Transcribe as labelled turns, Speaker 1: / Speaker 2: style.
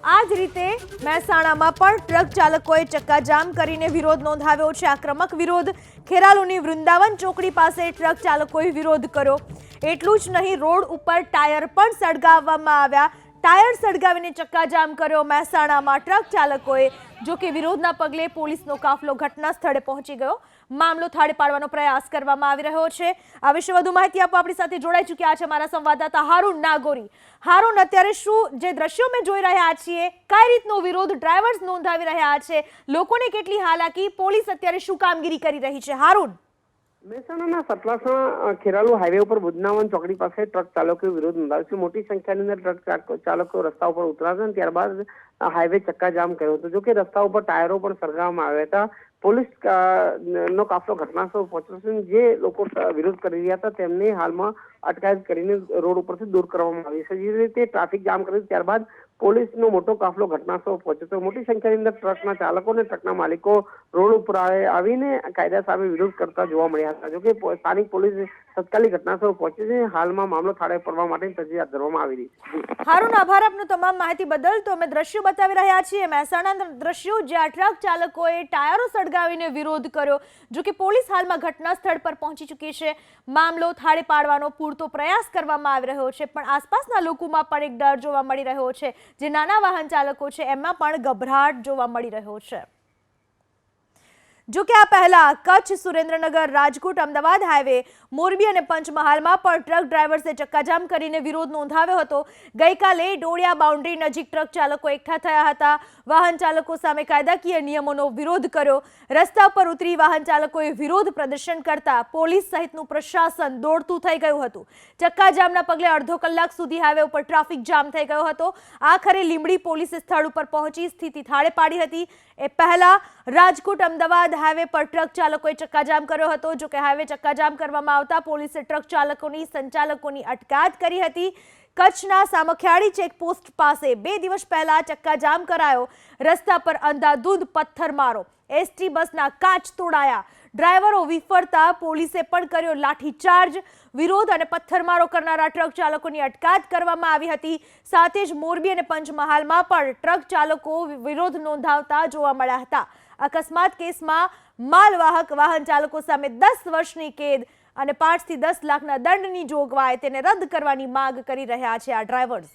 Speaker 1: આ જ રીતે મહેસાણામાં પણ ટ્રક ચાલકોએ ચક્કાજામ કરીને વિરોધ નોંધાવ્યો છે। આક્રમક વિરોધ ખેરાલુની વૃંદાવન ચોકડી પાસે ટ્રક ચાલકોએ વિરોધ કર્યો। એટલું જ નહીં, રોડ ઉપર ટાયર પણ સળગાવવામાં આવ્યા। ટાયર સળગાવીને ચક્કાજામ કર્યો મહેસાણામાં ટ્રક ચાલકોએ। જો કે વિરોધના પગલે પોલીસનો કાફલો ઘટના સ્થળે પહોંચી ગયો। મામલો થાળે પાડવાનો પ્રયાસ કરવામાં આવી રહ્યો છે। આ વિશે વધુ માહિતી આપવા આપણી સાથે જોડાઈ ચૂક્યા છે અમારા સંવાદદાતા હારૂન નાગોરી। હારૂન, અત્યારે શું જે દ્રશ્યો મેં જોઈ રહ્યા છીએ, કઈ રીતનો વિરોધ ડ્રાઈવર્સ નોંધાવી રહ્યા છે, લોકોને કેટલી હાલાકી, પોલીસ અત્યારે શું કામગીરી કરી રહી છે? હારૂન,
Speaker 2: મહેસાણાના સતલાસણા ખેરાલુ હાઈવે ઉપર વૃંદાવન ચોકડી પાસે ટ્રક ચાલકોએ વિરોધ નોંધાવ્યો છે। મોટી સંખ્યાની અંદર ટ્રક ચાલકો રસ્તા ઉપર ઉતર્યા અને ત્યારબાદ હાઈવે ચક્કાજામ કર્યો હતો। જો કે રસ્તા ઉપર ટાયરો પણ સળગાવવામાં આવ્યા હતા। પોલીસ નો કાફલો ઘટનાસ્થળ પહોંચ્યો છે। જે લોકો વિરોધ કરી રહ્યા હતા તેમને હાલમાં અટકાયત કરીને રોડ ઉપરથી દૂર કરવામાં આવી છે। જે રીતે ટ્રાફિક જામ કર્યું ત્યારબાદ પોલીસનો મોટો કાફલો ઘટનાસ્થળ પહોંચ્યો હતો। મોટી સંખ્યાની અંદર ટ્રકના ચાલકો અને ટ્રકના માલિકો રોડ ઉપર આવીને કાયદા સામે વિરોધ કરતા જોવા મળ્યા હતા। જો કે સ્થાનિક પોલીસ તત્કાલીન ઘટનાસ્થળ પહોંચી છે। હાલમાં મામલો થાળે પડવા માટે તજવીજ હાથ ધરવામાં આવી રહી છે।
Speaker 1: હારૂન, આભાર આપનો તમામ માહિતી બદલ। તો અમે દ્રશ્યો બતાવી રહ્યા છીએ મહેસાણાના દ્રશ્યો, જ્યાં ટ્રક ચાલકોએ ટાયરો સળગાવીને વિરોધ કર્યો। જો કે પોલીસ હાલમાં ઘટના સ્થળ પર પહોંચી ચૂકી છે। મામલો થાળે પાડવાનો પૂરતો પ્રયાસ કરવામાં આવી રહ્યો છે, પણ આસપાસના લોકોમાં પણ એક ડર જોવા મળી રહ્યો છે। જે નાના વાહન ચાલકો છે એમાં પણ ગભરાટ જોવા મળી રહ્યો છે। જો કે આ પહેલા કચ્છ, સુરેન્દ્રનગર, રાજકોટ, અમદાવાદ હાઈવે, મોરબી અને પંચમહાલમાં પણ ટ્રક ડ્રાઈવર્સે ચક્કાજામ કરીને વિરોધ નોંધાવ્યો હતો। ગઈકાલે ડોળિયા બાઉન્ડ્રી નજીક ટ્રક ચાલકો એકઠા થયા હતા। વાહન ચાલકો સામે કાયદાકીય નિયમોનો વિરોધ કર્યો। રસ્તા પર ઉતરી વાહન ચાલકોએ વિરોધ પ્રદર્શન કરતા પોલીસ સહિતનું પ્રશાસન દોડતું થઈ ગયું હતું। ચક્કાજામના પગલે અડધો કલાક સુધી હાઈવે ઉપર ટ્રાફિક જામ થઈ ગયો હતો। આખરે લીંબડી પોલીસે સ્થળ ઉપર પહોંચી સ્થિતિ થાળે પાડી હતી। એ પહેલા રાજકોટ, અમદાવાદ હાઈવે પર ટ્રક ચાલકોએ ચક્કાજામ કર્યો હતો। જો કે હાઈવે ચક્કાજામ કરવામાં આવતા પોલીસે ટ્રક ચાલકોની સંચાલકોની અટકાયત કરી હતી। કચ્છના સામખિયાળી ચેકપોસ્ટ પાસે 2 દિવસ પહેલા ચક્કાજામ કરાયો। રસ્તા પર અંધાધૂંધ પથ્થરમારો, એસટી બસના કાચ તોડાયા, ડ્રાઈવરો વિફરતા પોલીસે પણ કર્યો લાઠીચાર્જ। વિરોધ અને પથ્થરમારો કરનારા ટ્રક ચાલકોની અટકાયત કરવામાં આવી હતી। સાથે જ મોરબી અને પંચમહાલમાં પણ ટ્રક ચાલકો વિરોધ નોંધાવતા જોવા મળ્યા હતા। અકસ્માત કેસમાં માલવાહક વાહન ચાલકો સામે 10 વર્ષની કેદ અને 5 થી 10 લાખના દંડની જોગવાઈ તેને રદ કરવાની માંગ કરી રહ્યા છે આ ડ્રાઈવર્સ।